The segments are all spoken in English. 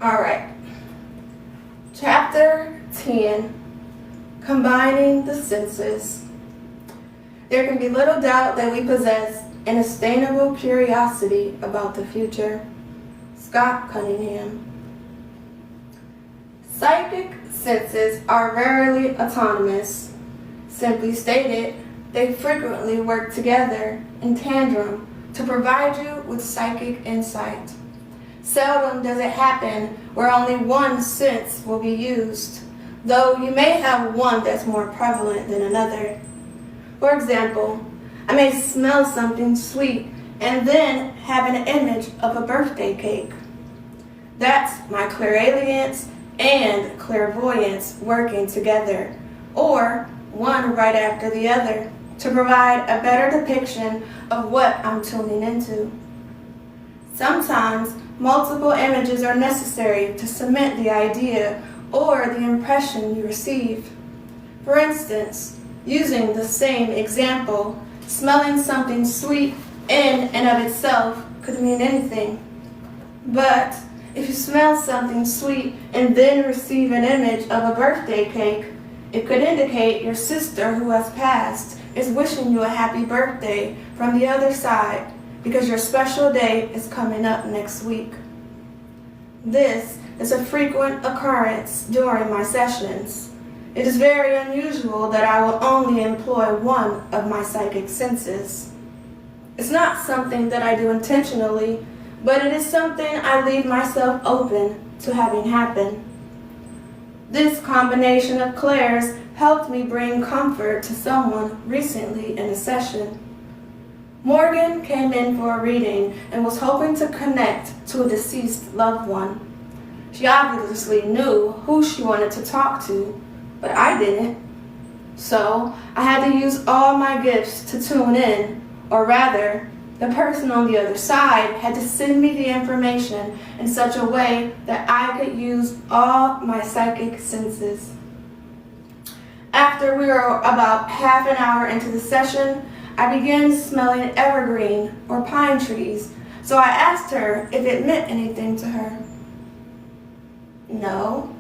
Alright, Chapter 10, Combining the Senses. There can be little doubt that we possess an unsustainable curiosity about the future. Scott Cunningham. Psychic senses are rarely autonomous. Simply stated, they frequently work together in tandem to provide you with psychic insight. Seldom does it happen where only one sense will be used, though you may have one that's more prevalent than another. For example, I may smell something sweet and then have an image of a birthday cake. That's my clairalience and clairvoyance working together, or one right after the other, to provide a better depiction of what I'm tuning into. Sometimes multiple images are necessary to cement the idea or the impression you receive. For instance, using the same example, smelling something sweet in and of itself could mean anything. But if you smell something sweet and then receive an image of a birthday cake, it could indicate your sister who has passed is wishing you a happy birthday from the other side because your special day is coming up next week. This is a frequent occurrence during my sessions. It is very unusual that I will only employ one of my psychic senses. It's not something that I do intentionally, but it is something I leave myself open to having happen. This combination of clairs helped me bring comfort to someone recently in a session. Morgan came in for a reading and was hoping to connect to a deceased loved one. She obviously knew who she wanted to talk to, but I didn't. So I had to use all my gifts to tune in, or rather, the person on the other side had to send me the information in such a way that I could use all my psychic senses. After we were about half an hour into the session, I began smelling evergreen or pine trees, so I asked her if it meant anything to her. No,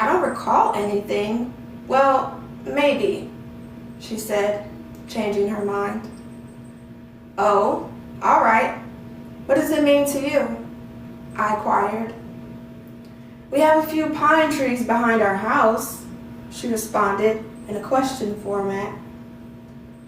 I don't recall anything. Well, maybe, she said, changing her mind. Oh, all right. What does it mean to you? I inquired. We have a few pine trees behind our house, she responded in a question format.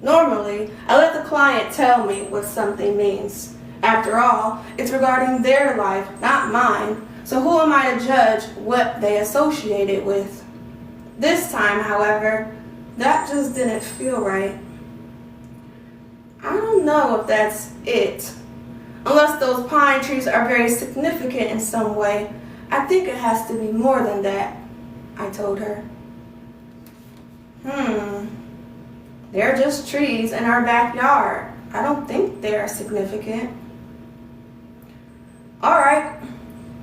Normally, I let the client tell me what something means. After all, it's regarding their life, not mine, so who am I to judge what they associate it with? This time, however, that just didn't feel right. I don't know if that's it. Unless those pine trees are very significant in some way, I think it has to be more than that, I told her. They're just trees in our backyard. I don't think they're significant. All right,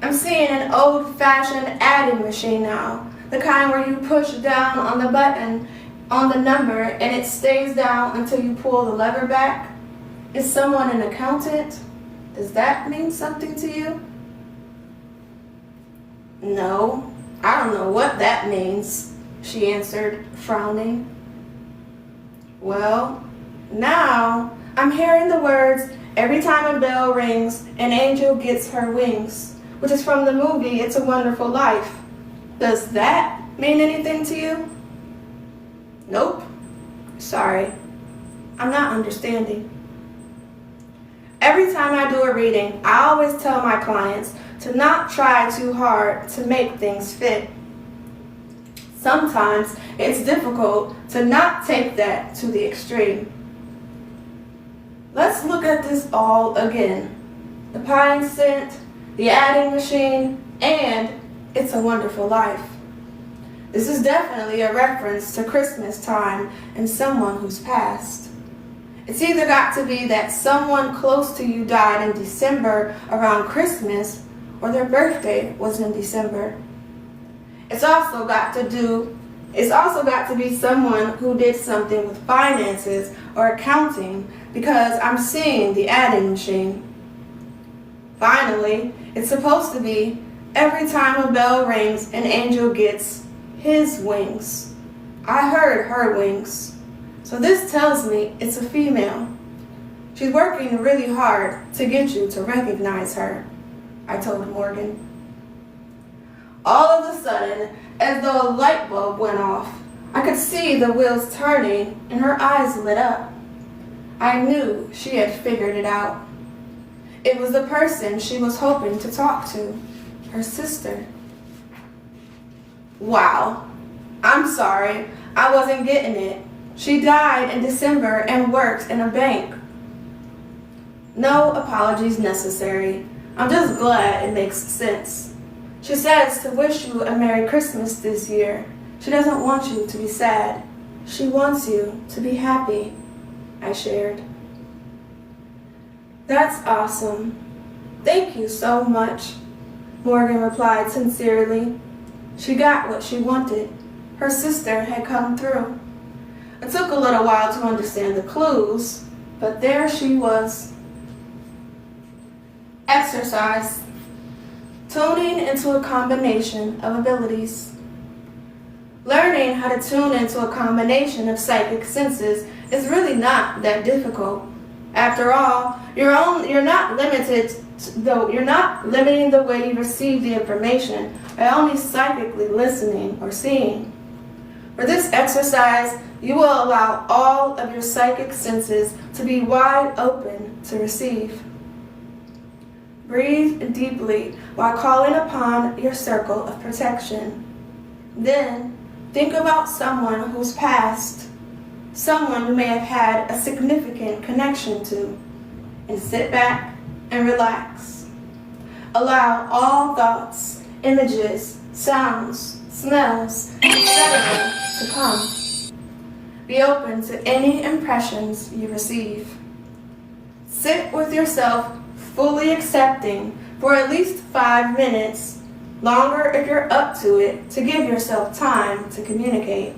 I'm seeing an old-fashioned adding machine now, the kind where you push down on the button on the number and it stays down until you pull the lever back. Is someone an accountant? Does that mean something to you? No, I don't know what that means, she answered, frowning. Well, now I'm hearing the words, every time a bell rings, an angel gets her wings, which is from the movie It's a Wonderful Life. Does that mean anything to you? Nope. Sorry. I'm not understanding. Every time I do a reading, I always tell my clients to not try too hard to make things fit. Sometimes it's difficult to not take that to the extreme. Let's look at this all again. The pine scent, the adding machine, and It's a Wonderful Life. This is definitely a reference to Christmas time and someone who's passed. It's either got to be that someone close to you died in December around Christmas, or their birthday was in December. It's also got to be someone who did something with finances or accounting, because I'm seeing the adding machine. Finally, it's supposed to be Every time a bell rings, an angel gets his wings. I heard her wings. So this tells me it's a female. She's working really hard to get you to recognize her, I told Morgan. All of a sudden, as though a light bulb went off, I could see the wheels turning and her eyes lit up. I knew she had figured it out. It was the person she was hoping to talk to, her sister. Wow, I'm sorry, I wasn't getting it. She died in December and worked in a bank. No apologies necessary. I'm just glad it makes sense. She says to wish you a Merry Christmas this year. She doesn't want you to be sad. She wants you to be happy, I shared. That's awesome. Thank you so much, Morgan replied sincerely. She got what she wanted. Her sister had come through. It took a little while to understand the clues, but there she was. Exercise. Tuning into a combination of abilities. Learning how to tune into a combination of psychic senses is really not that difficult. After all, you're not limiting the way you receive the information by only psychically listening or seeing. For this exercise, you will allow all of your psychic senses to be wide open to receive. Breathe deeply while calling upon your circle of protection. Then, think about someone who's passed, someone you may have had a significant connection to, and sit back and relax. Allow all thoughts, images, sounds, smells, etc. to come. Be open to any impressions you receive. Sit with yourself fully accepting for at least 5 minutes, longer if you're up to it, to give yourself time to communicate.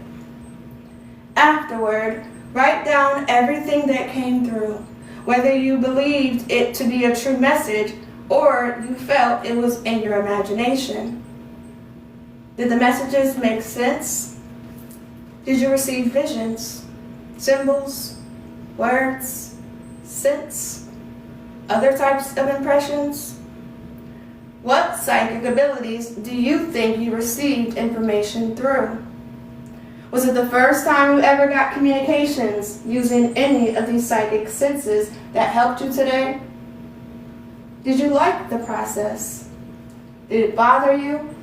Afterward, write down everything that came through, whether you believed it to be a true message or you felt it was in your imagination. Did the messages make sense? Did you receive visions, symbols, words, scents? Other types of impressions? What psychic abilities do you think you received information through? Was it the first time you ever got communications using any of these psychic senses that helped you today? Did you like the process? Did it bother you?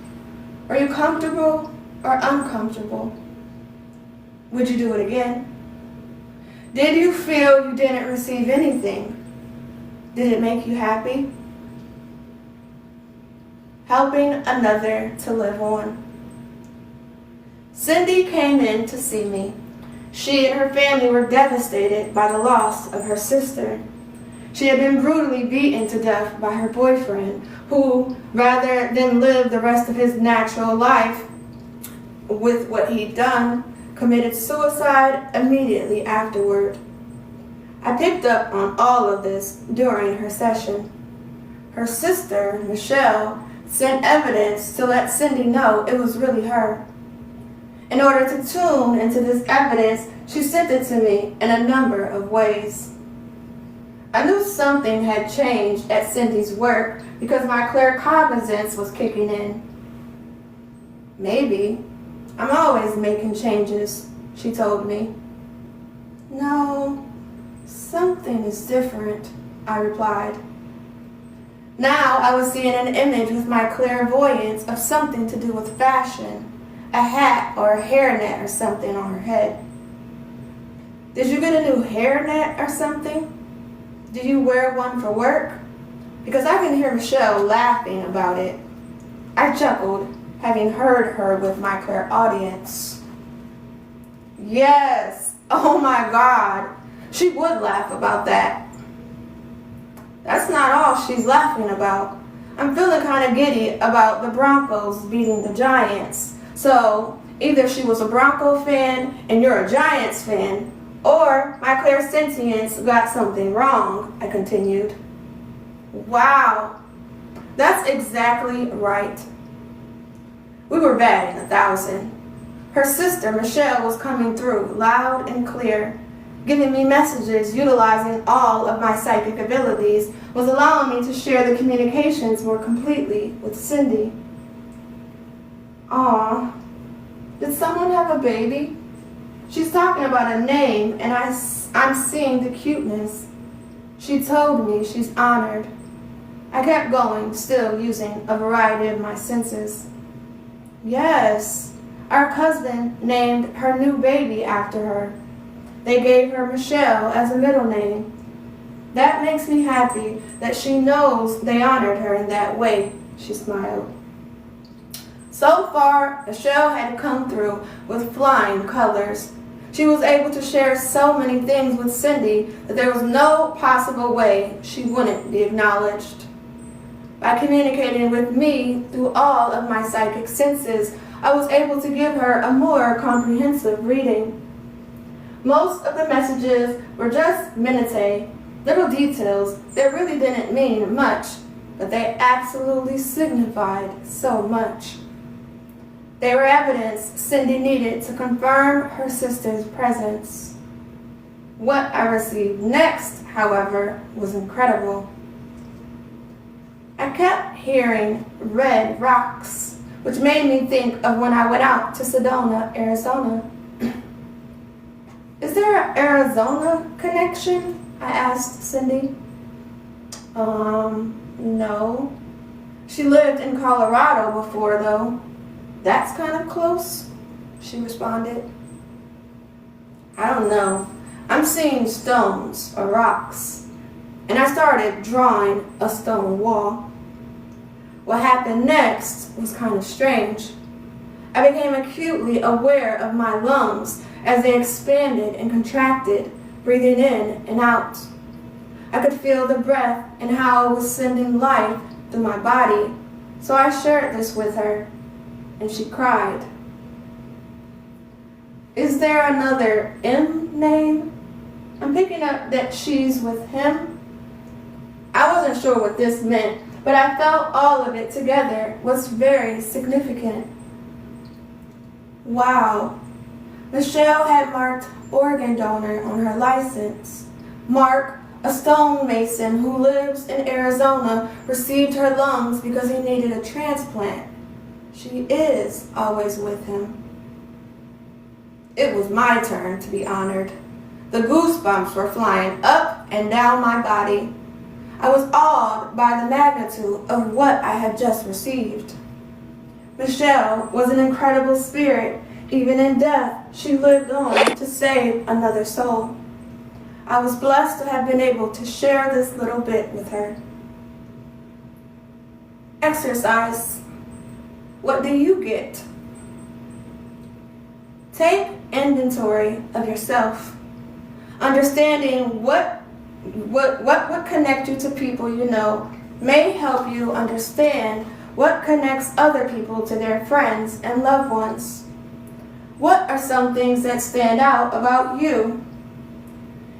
Are you comfortable or uncomfortable? Would you do it again? Did you feel you didn't receive anything? Did it make you happy? Helping another to live on. Cindy came in to see me. She and her family were devastated by the loss of her sister. She had been brutally beaten to death by her boyfriend, who, rather than live the rest of his natural life with what he'd done, committed suicide immediately afterward. I picked up on all of this during her session. Her sister, Michelle, sent evidence to let Cindy know it was really her. In order to tune into this evidence, she sent it to me in a number of ways. I knew something had changed at Cindy's work because my claircognizance was kicking in. Maybe. I'm always making changes, she told me. No. Something is different, I replied. Now I was seeing an image with my clairvoyance of something to do with fashion, a hat or a hairnet or something on her head. Did you get a new hairnet or something? Did you wear one for work? Because I can hear Michelle laughing about it. I chuckled, having heard her with my clairaudience. Yes, oh my God. She would laugh about that. That's not all she's laughing about. I'm feeling kind of giddy about the Broncos beating the Giants. So either she was a Bronco fan and you're a Giants fan, or my clairsentience got something wrong, I continued. Wow. That's exactly right. We were batting 1,000. Her sister, Michelle, was coming through loud and clear, giving me messages utilizing all of my psychic abilities, was allowing me to share the communications more completely with Cindy. Aw, did someone have a baby? She's talking about a name, and I'm seeing the cuteness. She told me she's honored. I kept going, still using a variety of my senses. Yes, our cousin named her new baby after her. They gave her Michelle as a middle name. That makes me happy that she knows they honored her in that way, she smiled. So far, Michelle had come through with flying colors. She was able to share so many things with Cindy that there was no possible way she wouldn't be acknowledged. By communicating with me through all of my psychic senses, I was able to give her a more comprehensive reading. Most of the messages were just minutiae, little details that really didn't mean much, but they absolutely signified so much. They were evidence Cindy needed to confirm her sister's presence. What I received next, however, was incredible. I kept hearing red rocks, which made me think of when I went out to Sedona, Arizona. Is there an Arizona connection? I asked Cindy. No. She lived in Colorado before, though. That's kind of close, she responded. I don't know. I'm seeing stones or rocks. And I started drawing a stone wall. What happened next was kind of strange. I became acutely aware of my lungs as they expanded and contracted, breathing in and out. I could feel the breath and how it was sending life through my body, so I shared this with her, and she cried. Is there another M name? I'm picking up that she's with him. I wasn't sure what this meant, but I felt all of it together was very significant. Wow. Michelle had marked organ donor on her license. Mark, a stonemason who lives in Arizona, received her lungs because he needed a transplant. She is always with him. It was my turn to be honored. The goosebumps were flying up and down my body. I was awed by the magnitude of what I had just received. Michelle was an incredible spirit. Even in death, she lived on to save another soul. I was blessed to have been able to share this little bit with her. Exercise. What do you get? Take inventory of yourself. Understanding what would connect you to people you know may help you understand what connects other people to their friends and loved ones. What are some things that stand out about you?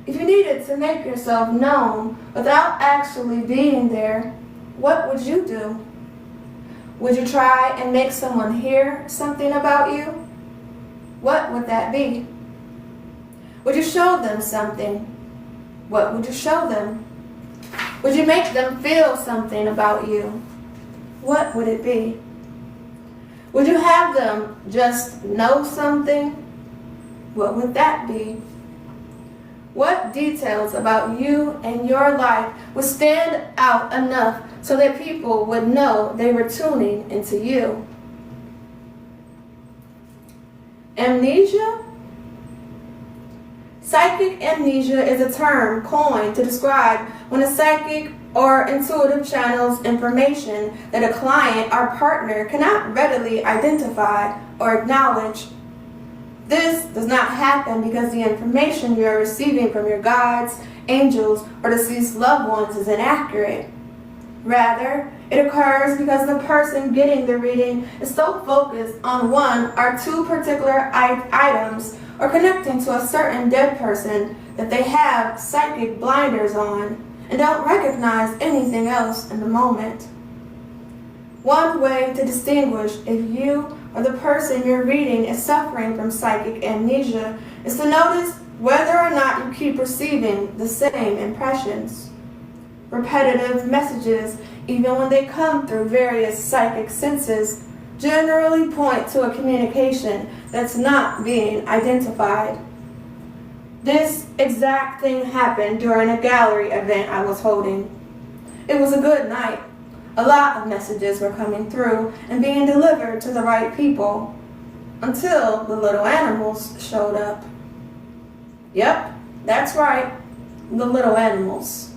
If you needed to make yourself known without actually being there, what would you do? Would you try and make someone hear something about you? What would that be? Would you show them something? What would you show them? Would you make them feel something about you? What would it be? Would you have them just know something? What would that be? What details about you and your life would stand out enough so that people would know they were tuning into you? Amnesia? Psychic amnesia is a term coined to describe when a psychic or intuitive channels information that a client or partner cannot readily identify or acknowledge. This does not happen because the information you are receiving from your guides, angels, or deceased loved ones is inaccurate. Rather, it occurs because the person getting the reading is so focused on one or two particular items or connecting to a certain dead person that they have psychic blinders on and don't recognize anything else in the moment. One way to distinguish if you or the person you're reading is suffering from psychic amnesia is to notice whether or not you keep receiving the same impressions. Repetitive messages, even when they come through various psychic senses, generally point to a communication that's not being identified. This exact thing happened during a gallery event I was holding. It was a good night. A lot of messages were coming through and being delivered to the right people, until the little animals showed up. Yep, that's right, the little animals.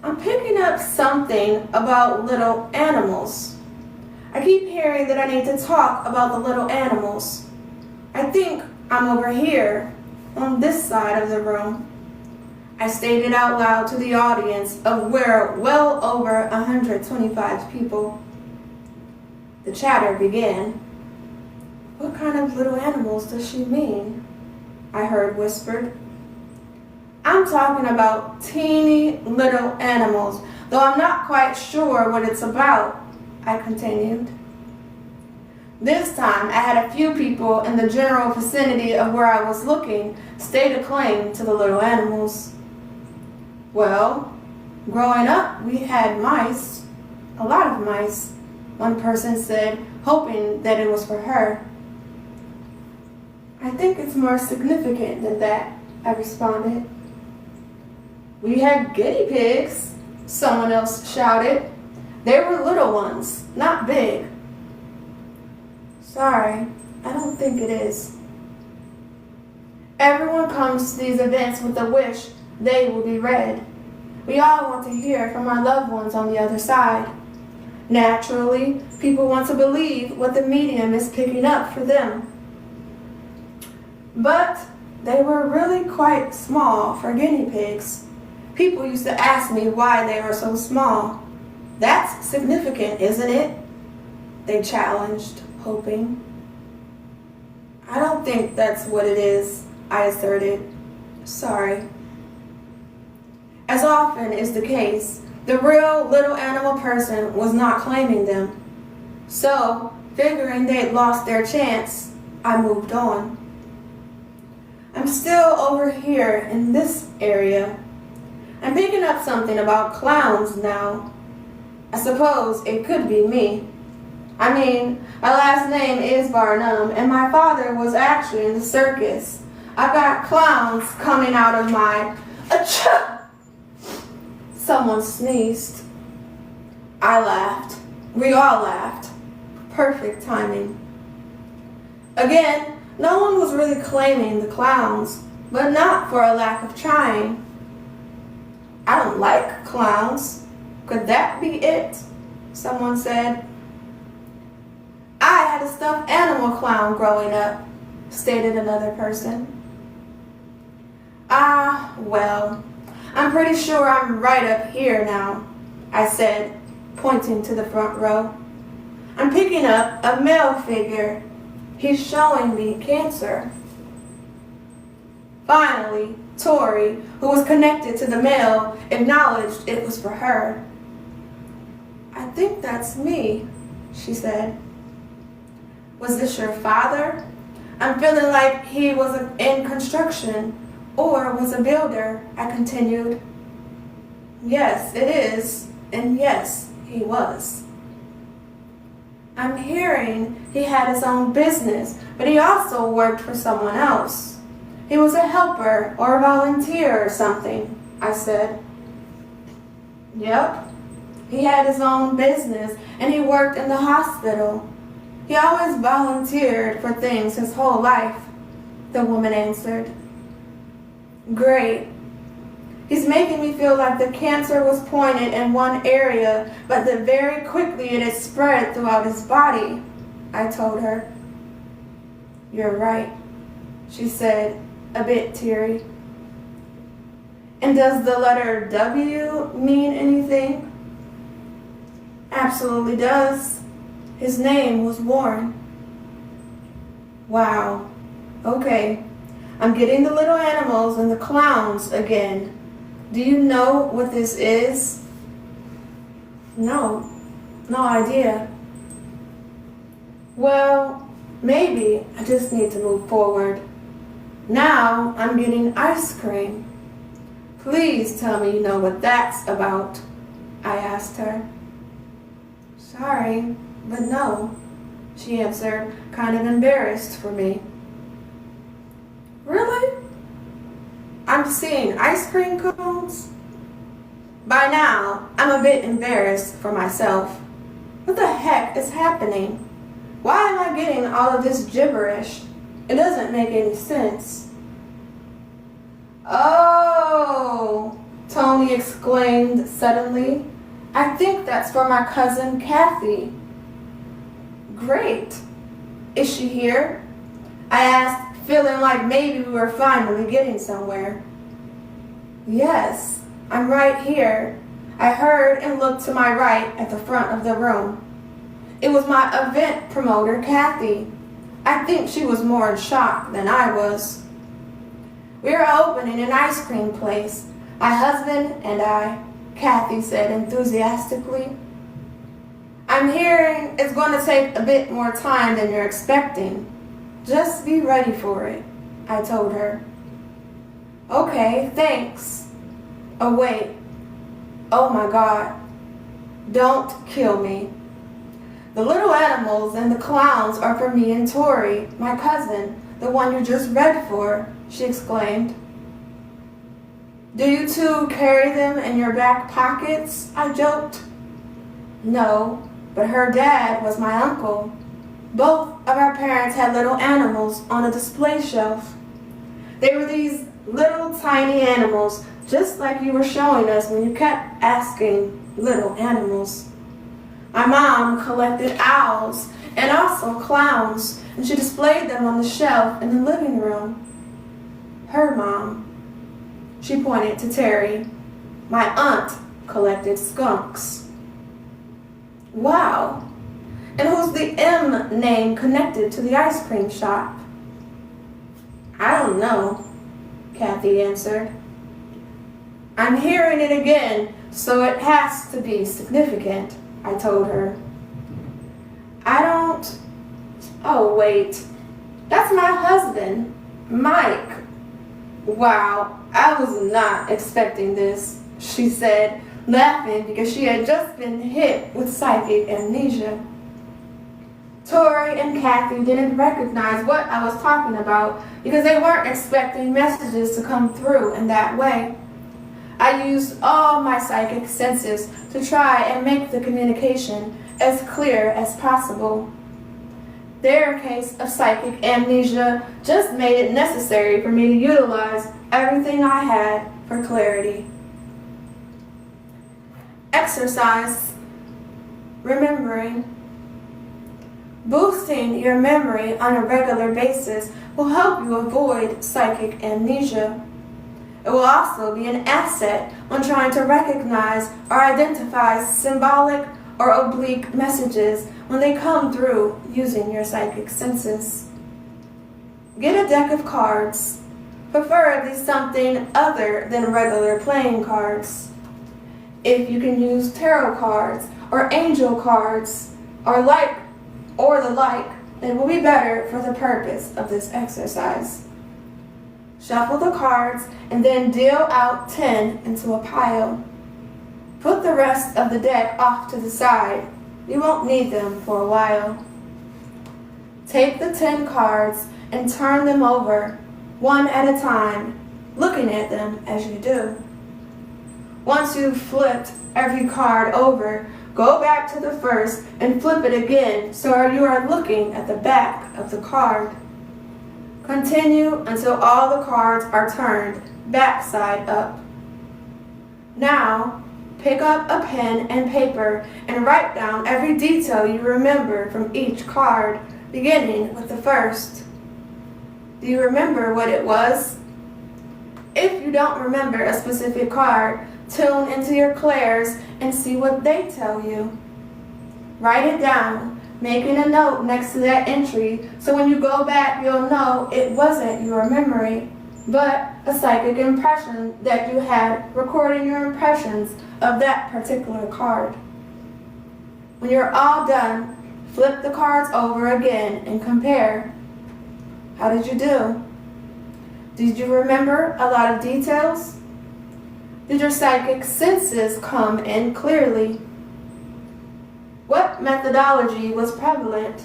I'm picking up something about little animals. I keep hearing that I need to talk about the little animals. I think I'm over here, on this side of the room. I stated out loud to the audience of where well over 125 people. The chatter began. What kind of little animals does she mean? I heard whispered. I'm talking about teeny little animals, though I'm not quite sure what it's about, I continued. This time, I had a few people in the general vicinity of where I was looking stake a claim to the little animals. Well, growing up, we had mice, a lot of mice, one person said, hoping that it was for her. I think it's more significant than that, I responded. We had guinea pigs, someone else shouted. They were little ones, not big. Sorry, I don't think it is. Everyone comes to these events with a wish they will be read. We all want to hear from our loved ones on the other side. Naturally, people want to believe what the medium is picking up for them. But they were really quite small for guinea pigs. People used to ask me why they were so small. That's significant, isn't it? They challenged, hoping. I don't think that's what it is, I asserted. Sorry. As often is the case, the real little animal person was not claiming them. So, figuring they'd lost their chance, I moved on. I'm still over here in this area. I'm picking up something about clowns now. I suppose it could be me. I mean, my last name is Barnum, and my father was actually in the circus. I've got clowns coming out of my... Achoo! Someone sneezed. I laughed. We all laughed. Perfect timing. Again, no one was really claiming the clowns, but not for a lack of trying. I don't like clowns. Could that be it? Someone said. I had a stuffed animal clown growing up, stated another person. Well, I'm pretty sure I'm right up here now, I said, pointing to the front row. I'm picking up a male figure. He's showing me cancer. Finally, Tori, who was connected to the male, acknowledged it was for her. I think that's me, she said. Was this your father? I'm feeling like he was in construction or was a builder, I continued. Yes, it is, and yes, he was. I'm hearing he had his own business, but he also worked for someone else. He was a helper or a volunteer or something, I said. Yep, he had his own business and he worked in the hospital. He always volunteered for things his whole life, the woman answered. Great. He's making me feel like the cancer was pointed in one area, but that very quickly it has spread throughout his body, I told her. You're right, she said, a bit teary. And does the letter W mean anything? Absolutely does. His name was Warren. Wow. Okay. I'm getting the little animals and the clowns again. Do you know what this is? No. No idea. Well, maybe I just need to move forward. Now I'm getting ice cream. Please tell me you know what that's about, I asked her. Sorry, but no, she answered, kind of embarrassed for me. Really? I'm seeing ice cream cones? By now, I'm a bit embarrassed for myself. What the heck is happening? Why am I getting all of this gibberish? It doesn't make any sense. Oh, Tony exclaimed suddenly. I think that's for my cousin Kathy. Great. Is she here? I asked, feeling like maybe we were finally getting somewhere. Yes, I'm right here. I heard and looked to my right at the front of the room. It was my event promoter, Kathy. I think she was more in shock than I was. We are opening an ice cream place, my husband and I, Kathy said enthusiastically. I'm hearing it's going to take a bit more time than you're expecting. Just be ready for it, I told her. Okay, thanks. Oh, wait. Oh my God. Don't kill me. The little animals and the clowns are for me and Tori, my cousin, the one you just read for, she exclaimed. Do you two carry them in your back pockets? I joked. No, but her dad was my uncle. Both of our parents had little animals on a display shelf. They were these little tiny animals, just like you were showing us when you kept asking little animals. My mom collected owls and also clowns, and she displayed them on the shelf in the living room. Her mom, she pointed to Terry. My aunt collected skunks. Wow. And who's the M name connected to the ice cream shop? I don't know, Kathy answered. I'm hearing it again, so it has to be significant, I told her. Oh wait, that's my husband, Mike. Wow, I was not expecting this, she said, laughing because she had just been hit with psychic amnesia. Tori and Kathy didn't recognize what I was talking about because they weren't expecting messages to come through in that way. I used all my psychic senses to try and make the communication as clear as possible. Their case of psychic amnesia just made it necessary for me to utilize everything I had for clarity. Exercise. Remembering. Boosting your memory on a regular basis will help you avoid psychic amnesia. It will also be an asset when trying to recognize or identify symbolic or oblique messages when they come through using your psychic senses. Get a deck of cards, preferably something other than regular playing cards. If you can use tarot cards or angel cards or the like, it will be better for the purpose of this exercise. Shuffle the cards and then deal out 10 into a pile. Put the rest of the deck off to the side. You won't need them for a while. Take the 10 cards and turn them over, one at a time, looking at them as you do. Once you've flipped every card over, go back to the first and flip it again so you are looking at the back of the card. Continue until all the cards are turned backside up. Now, pick up a pen and paper and write down every detail you remember from each card, beginning with the first. Do you remember what it was? If you don't remember a specific card, tune into your clairs and see what they tell you. Write it down, making a note next to that entry so when you go back you'll know it wasn't your memory, but a psychic impression that you had recording your impressions of that particular card. When you're all done, flip the cards over again and compare. How did you do? Did you remember a lot of details? Did your psychic senses come in clearly? What methodology was prevalent?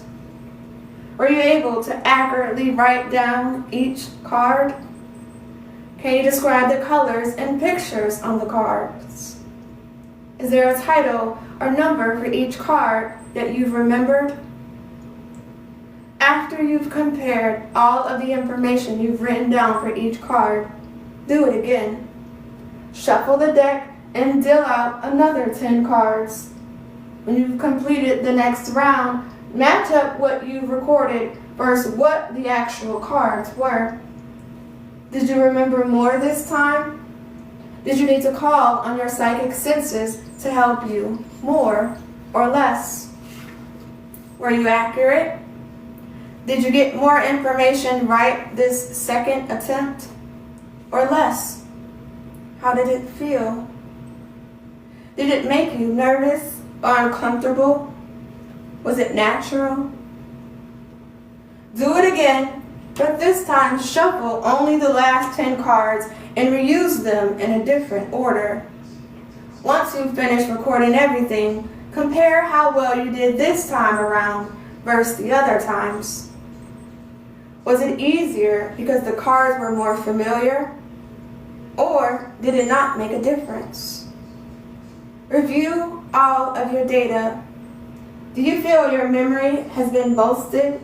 Were you able to accurately write down each card? Can you describe the colors and pictures on the cards? Is there a title or number for each card that you've remembered? After you've compared all of the information you've written down for each card, do it again. Shuffle the deck and deal out another 10 cards. When you've completed the next round, match up what you've recorded versus what the actual cards were. Did you remember more this time? Did you need to call on your psychic senses to help you more or less? Were you accurate? Did you get more information right this second attempt or less? How did it feel? Did it make you nervous or uncomfortable? Was it natural? Do it again, but this time shuffle only the last 10 cards and reuse them in a different order. Once you've finished recording everything, compare how well you did this time around versus the other times. Was it easier because the cards were more familiar? Or did it not make a difference? Review all of your data. Do you feel your memory has been boosted?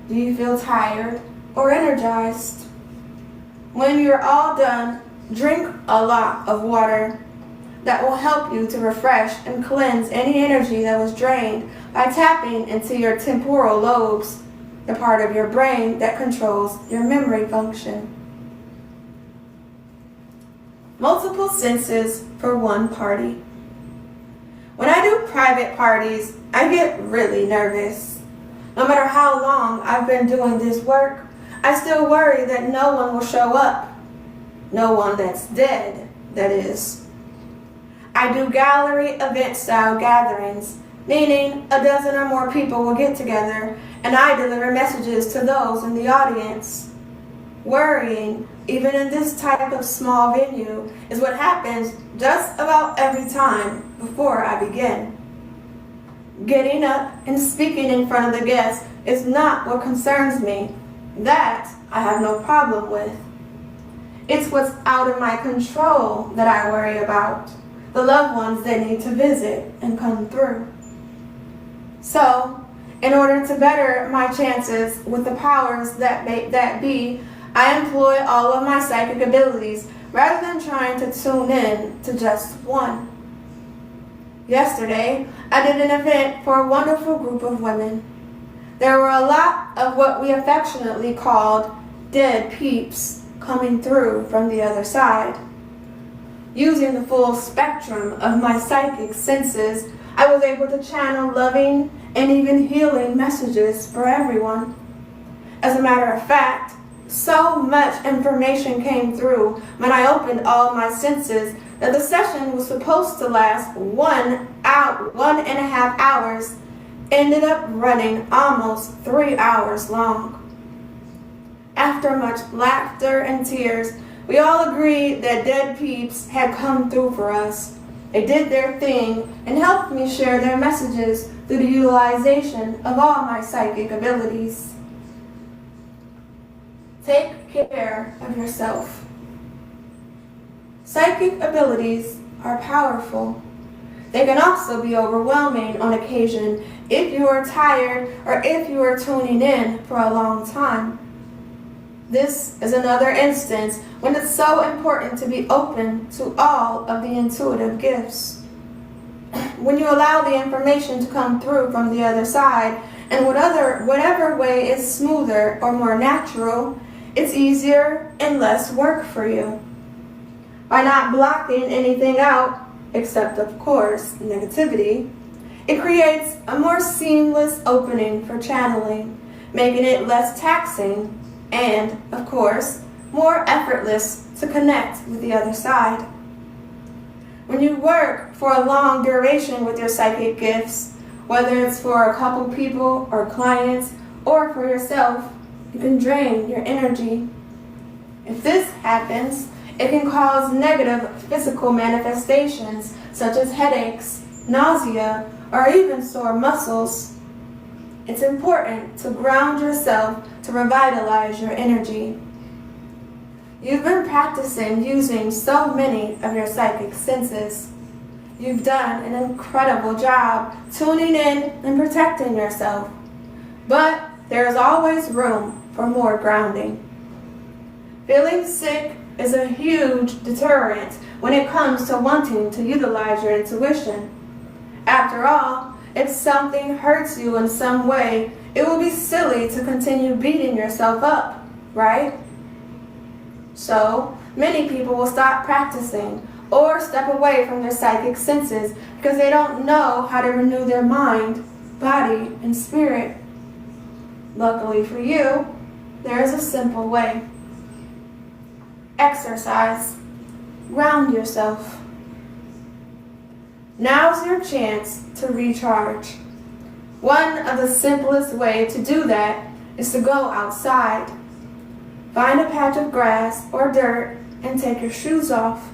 Do you feel tired or energized? When you're all done, drink a lot of water. That will help you to refresh and cleanse any energy that was drained by tapping into your temporal lobes, the part of your brain that controls your memory function. Multiple senses for one party. When I do private parties, I get really nervous. No matter how long I've been doing this work, I still worry that no one will show up. No one that's dead, that is. I do gallery event-style gatherings, meaning a dozen or more people will get together and I deliver messages to those in the audience. Worrying, even in this type of small venue, is what happens just about every time before I begin. Getting up and speaking in front of the guests is not what concerns me. That I have no problem with. It's what's out of my control that I worry about. The loved ones that need to visit and come through. So, in order to better my chances with the powers that be, I employ all of my psychic abilities rather than trying to tune in to just one. Yesterday, I did an event for a wonderful group of women. There were a lot of what we affectionately called dead peeps coming through from the other side. Using the full spectrum of my psychic senses, I was able to channel loving and even healing messages for everyone. As a matter of fact, so much information came through when I opened all my senses that the session was supposed to last 1.5 hours, ended up running almost 3 hours long. After much laughter and tears, we all agreed that dead peeps had come through for us. They did their thing and helped me share their messages through the utilization of all my psychic abilities. Take care of yourself. Psychic abilities are powerful. They can also be overwhelming on occasion if you are tired or if you are tuning in for a long time. This is another instance when it's so important to be open to all of the intuitive gifts. When you allow the information to come through from the other side, and whatever way is smoother or more natural, it's easier and less work for you. By not blocking anything out, except of course negativity, it creates a more seamless opening for channeling, making it less taxing and, of course, more effortless to connect with the other side. When you work for a long duration with your psychic gifts, Whether it's for a couple people or clients or for yourself, you can drain your energy. If this happens, it can cause negative physical manifestations such as headaches, nausea, or even sore muscles. It's important to ground yourself to revitalize your energy. You've been practicing using so many of your psychic senses. You've done an incredible job tuning in and protecting yourself. But there is always room for more grounding. Feeling sick is a huge deterrent when it comes to wanting to utilize your intuition. After all, if something hurts you in some way, it will be silly to continue beating yourself up, right? So, many people will stop practicing or step away from their psychic senses because they don't know how to renew their mind, body, and spirit. Luckily for you, there is a simple way. Exercise. Ground yourself. Now's your chance to recharge. One of the simplest ways to do that is to go outside. Find a patch of grass or dirt and take your shoes off.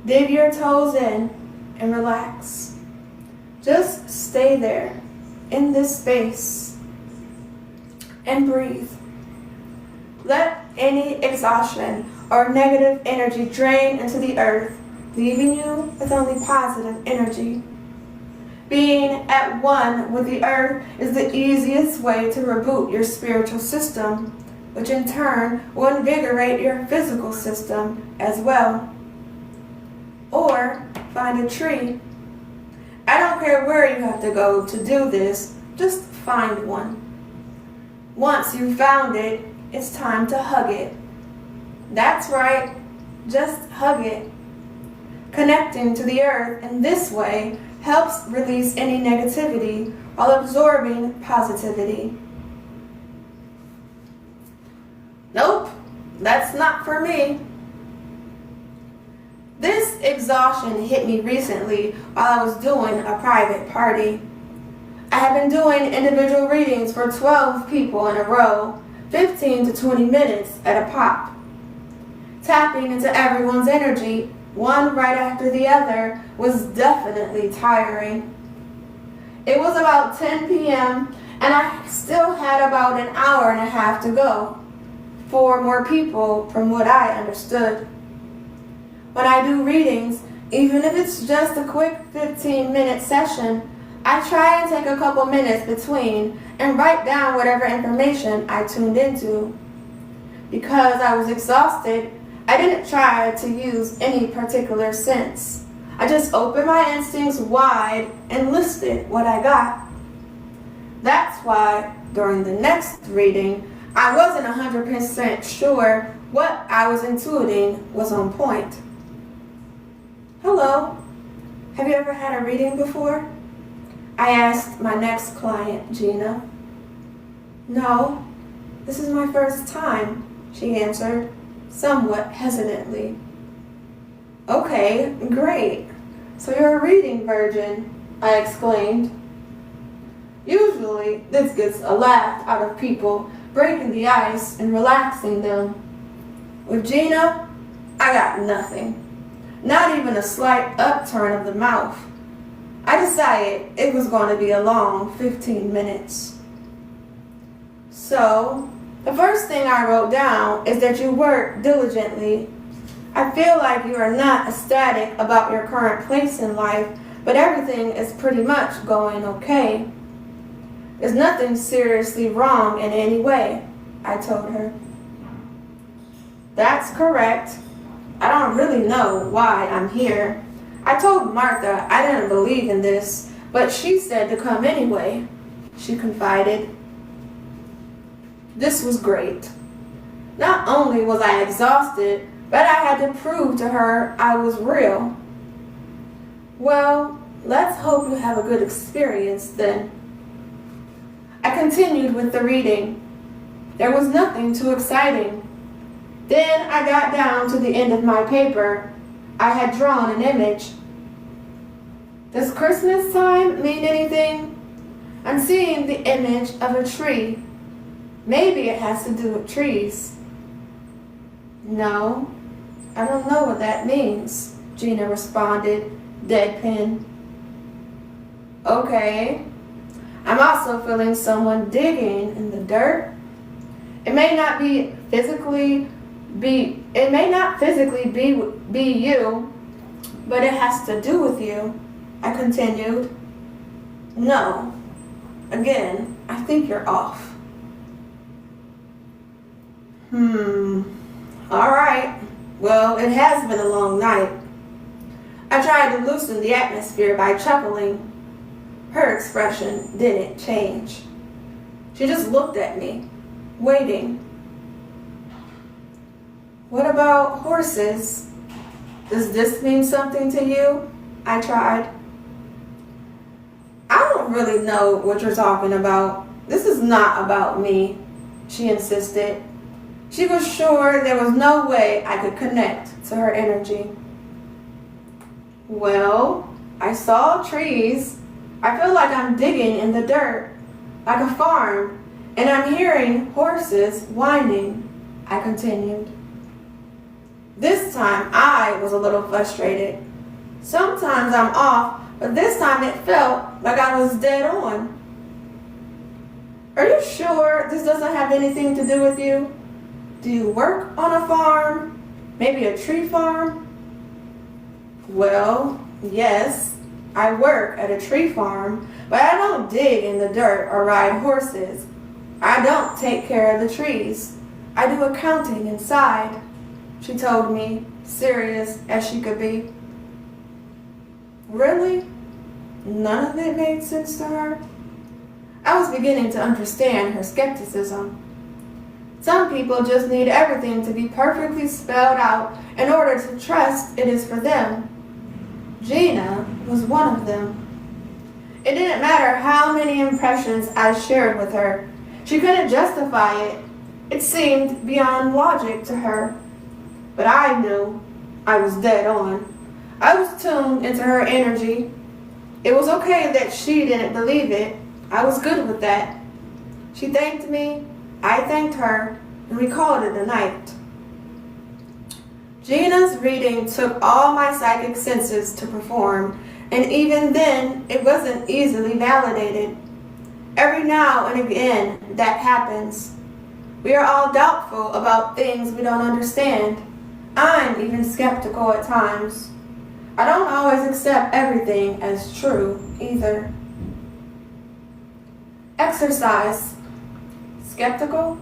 Dig your toes in and relax. Just stay there in this space and breathe. Let any exhaustion or negative energy drain into the earth, leaving you with only positive energy. Being at one with the earth is the easiest way to reboot your spiritual system, which in turn will invigorate your physical system as well. Or find a tree. I don't care where you have to go to do this, just find one. Once you've found it, it's time to hug it. That's right, just hug it. Connecting to the earth in this way helps release any negativity while absorbing positivity. Nope, that's not for me. This exhaustion hit me recently while I was doing a private party. I have been doing individual readings for 12 people in a row, 15 to 20 minutes at a pop. Tapping into everyone's energy, one right after the other, was definitely tiring. It was about 10 p.m. and I still had about an hour and a half to go. 4 more people from what I understood. When I do readings, even if it's just a quick 15-minute session, I try and take a couple minutes between and write down whatever information I tuned into. Because I was exhausted, I didn't try to use any particular sense. I just opened my instincts wide and listed what I got. That's why during the next reading, I wasn't 100% sure what I was intuiting was on point. Hello, have you ever had a reading before? I asked my next client, Gina. No, this is my first time, she answered, somewhat hesitantly. Okay, great. So you're a reading virgin, I exclaimed. Usually, this gets a laugh out of people, breaking the ice and relaxing them. With Gina, I got nothing. Not even a slight upturn of the mouth. I decided it was going to be a long 15 minutes. So, the first thing I wrote down is that you work diligently. I feel like you are not ecstatic about your current place in life, but everything is pretty much going okay. There's nothing seriously wrong in any way, I told her. That's correct. I don't really know why I'm here. I told Martha I didn't believe in this, but she said to come anyway, she confided. This was great. Not only was I exhausted, but I had to prove to her I was real. Well, let's hope you have a good experience then. I continued with the reading. There was nothing too exciting. Then I got down to the end of my paper. I had drawn an image. Does Christmas time mean anything? I'm seeing the image of a tree. Maybe it has to do with trees. No, I don't know what that means, Gina responded, deadpan. Okay. I'm also feeling someone digging in the dirt. It may not physically be you, but it has to do with you, I continued. No. Again, I think you're off. All right. Well, it has been a long night. I tried to loosen the atmosphere by chuckling. Her expression didn't change. She just looked at me, waiting. What about horses? Does this mean something to you? I tried. I don't really know what you're talking about. This is not about me, she insisted. She was sure there was no way I could connect to her energy. Well, I saw trees. I feel like I'm digging in the dirt, like a farm, and I'm hearing horses whining, I continued. This time I was a little frustrated. Sometimes I'm off, but this time it felt like I was dead on. Are you sure this doesn't have anything to do with you? Do you work on a farm? Maybe a tree farm? Well, yes, I work at a tree farm, but I don't dig in the dirt or ride horses. I don't take care of the trees. I do accounting inside, she told me, serious as she could be. Really? None of it made sense to her? I was beginning to understand her skepticism. Some people just need everything to be perfectly spelled out in order to trust it is for them. Gina was one of them. It didn't matter how many impressions I shared with her. She couldn't justify it. It seemed beyond logic to her. But I knew I was dead on. I was tuned into her energy. It was okay that she didn't believe it. I was good with that. She thanked me, I thanked her, and we called it a night. Gina's reading took all my psychic senses to perform, and even then, it wasn't easily validated. Every now and again, that happens. We are all doubtful about things we don't understand. I'm even skeptical at times. I don't always accept everything as true, either. Exercise. Skeptical?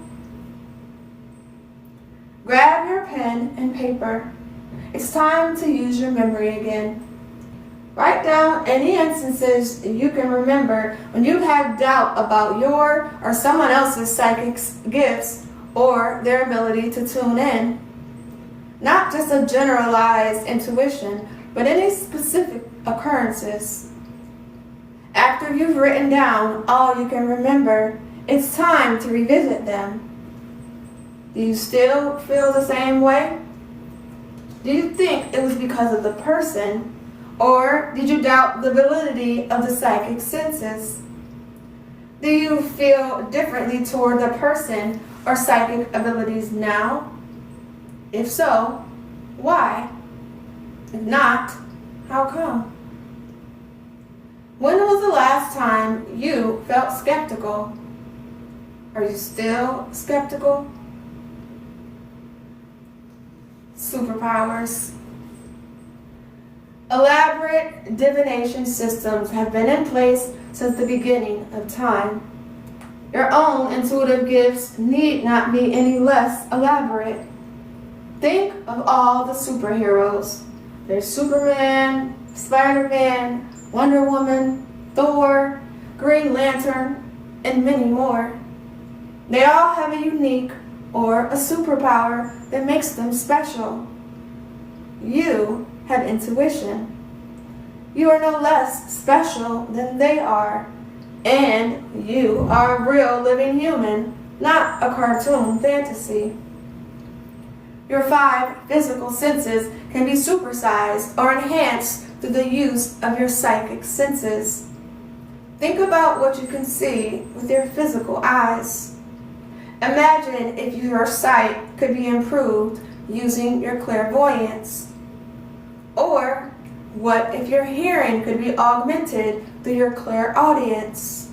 Grab your pen and paper. It's time to use your memory again. Write down any instances you can remember when you've had doubt about your or someone else's psychic gifts or their ability to tune in. Not just a generalized intuition, but any specific occurrences. After you've written down all you can remember, it's time to revisit them. Do you still feel the same way? Do you think it was because of the person, or did you doubt the validity of the psychic senses? Do you feel differently toward the person or psychic abilities now? If so, why? If not, how come? When was the last time you felt skeptical? Are you still skeptical? Superpowers. Elaborate divination systems have been in place since the beginning of time. Your own intuitive gifts need not be any less elaborate. Think of all the superheroes. There's Superman, Spider-Man, Wonder Woman, Thor, Green Lantern, and many more. They all have a unique or a superpower that makes them special. You have intuition. You are no less special than they are, and you are a real living human, not a cartoon fantasy. Your 5 physical senses can be supersized or enhanced through the use of your psychic senses. Think about what you can see with your physical eyes. Imagine if your sight could be improved using your clairvoyance. Or what if your hearing could be augmented through your clairaudience?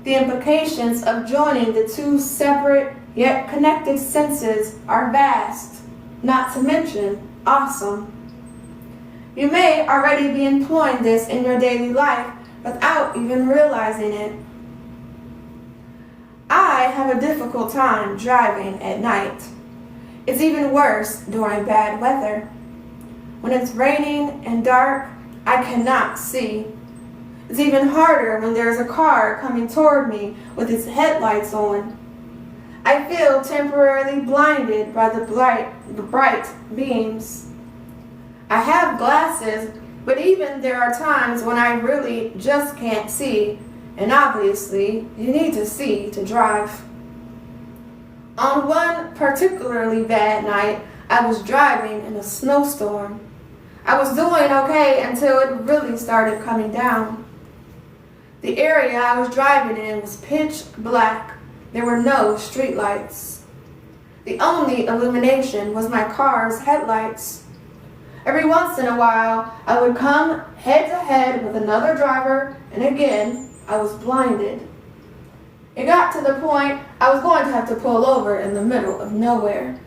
The implications of joining the two separate yet connected senses are vast, not to mention awesome. You may already be employing this in your daily life without even realizing it. I have a difficult time driving at night. It's even worse during bad weather. When it's raining and dark, I cannot see. It's even harder when there's a car coming toward me with its headlights on. I feel temporarily blinded by the bright beams. I have glasses, but even there are times when I really just can't see, and obviously you need to see to drive. On one particularly bad night, I was driving in a snowstorm. I was doing okay until it really started coming down. The area I was driving in was pitch black. There were no streetlights. The only illumination was my car's headlights. Every once in a while, I would come head to head with another driver, and again, I was blinded. It got to the point I was going to have to pull over in the middle of nowhere.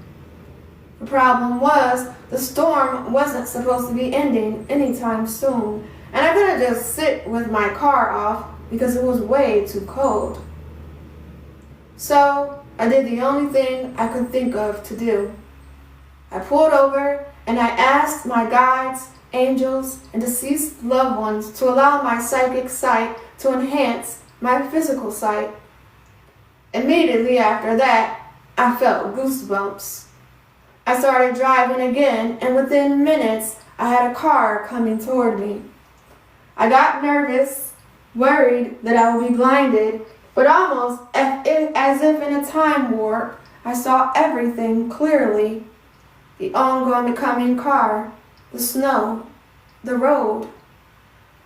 The problem was the storm wasn't supposed to be ending anytime soon, and I couldn't just sit with my car off because it was way too cold. So I did the only thing I could think of to do. I pulled over and I asked my guides, angels, and deceased loved ones to allow my psychic sight to enhance my physical sight. Immediately after that, I felt goosebumps. I started driving again, and within minutes, I had a car coming toward me. I got nervous, worried that I would be blinded, but almost as if in a time warp, I saw everything clearly. The oncoming car, the snow, the road,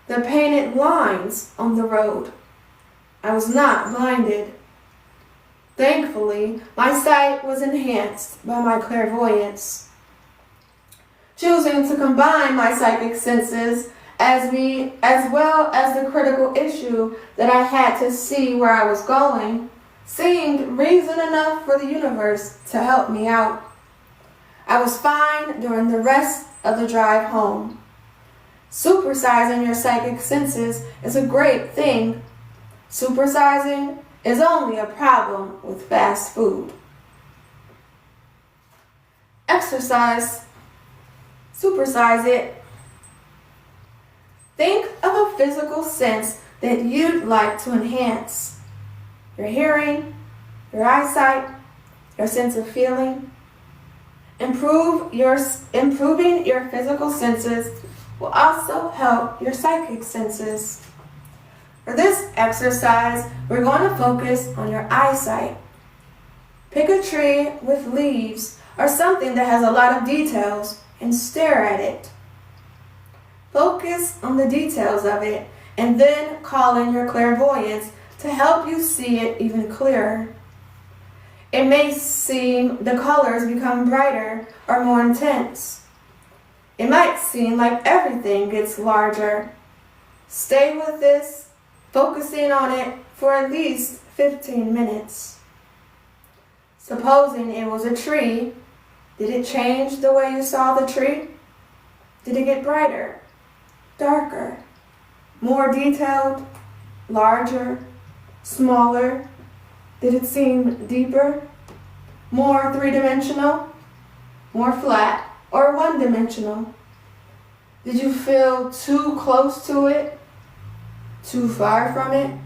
the painted lines on the road. I was not blinded. Thankfully, my sight was enhanced by my clairvoyance. Choosing to combine my psychic senses as well as the critical issue that I had to see where I was going seemed reason enough for the universe to help me out. I was fine during the rest of the drive home. Supersizing your psychic senses is a great thing. Supersizing is only a problem with fast food. Exercise. Supersize it. Think of a physical sense that you'd like to enhance. Your hearing, your eyesight, your sense of feeling. Improving your physical senses will also help your psychic senses. For this exercise, we're going to focus on your eyesight. Pick a tree with leaves or something that has a lot of details and stare at it. Focus on the details of it and then call in your clairvoyance to help you see it even clearer. It may seem the colors become brighter or more intense. It might seem like everything gets larger. Stay with this, focusing on it for at least 15 minutes. Supposing it was a tree, did it change the way you saw the tree? Did it get brighter, darker, more detailed, larger, smaller? Did it seem deeper, more three-dimensional, more flat, or one-dimensional? Did you feel too close to it, too far from it?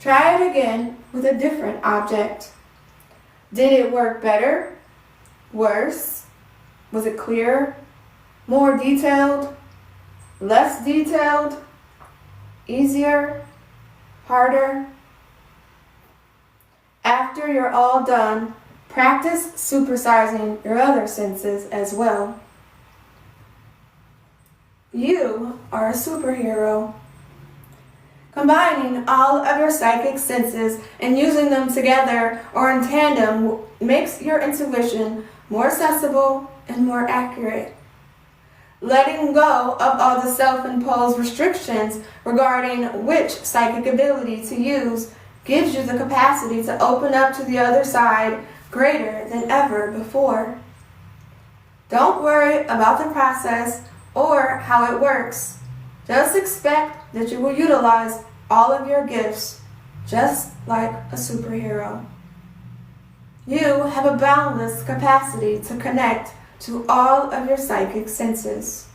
Try it again with a different object. Did it work better, worse? Was it clearer, more detailed, less detailed, easier, harder? After you're all done, practice supersizing your other senses as well. You are a superhero. Combining all of your psychic senses and using them together or in tandem makes your intuition more accessible and more accurate. Letting go of all the self-imposed restrictions regarding which psychic ability to use gives you the capacity to open up to the other side greater than ever before. Don't worry about the process or how it works. Just expect that you will utilize all of your gifts, just like a superhero. You have a boundless capacity to connect to all of your psychic senses.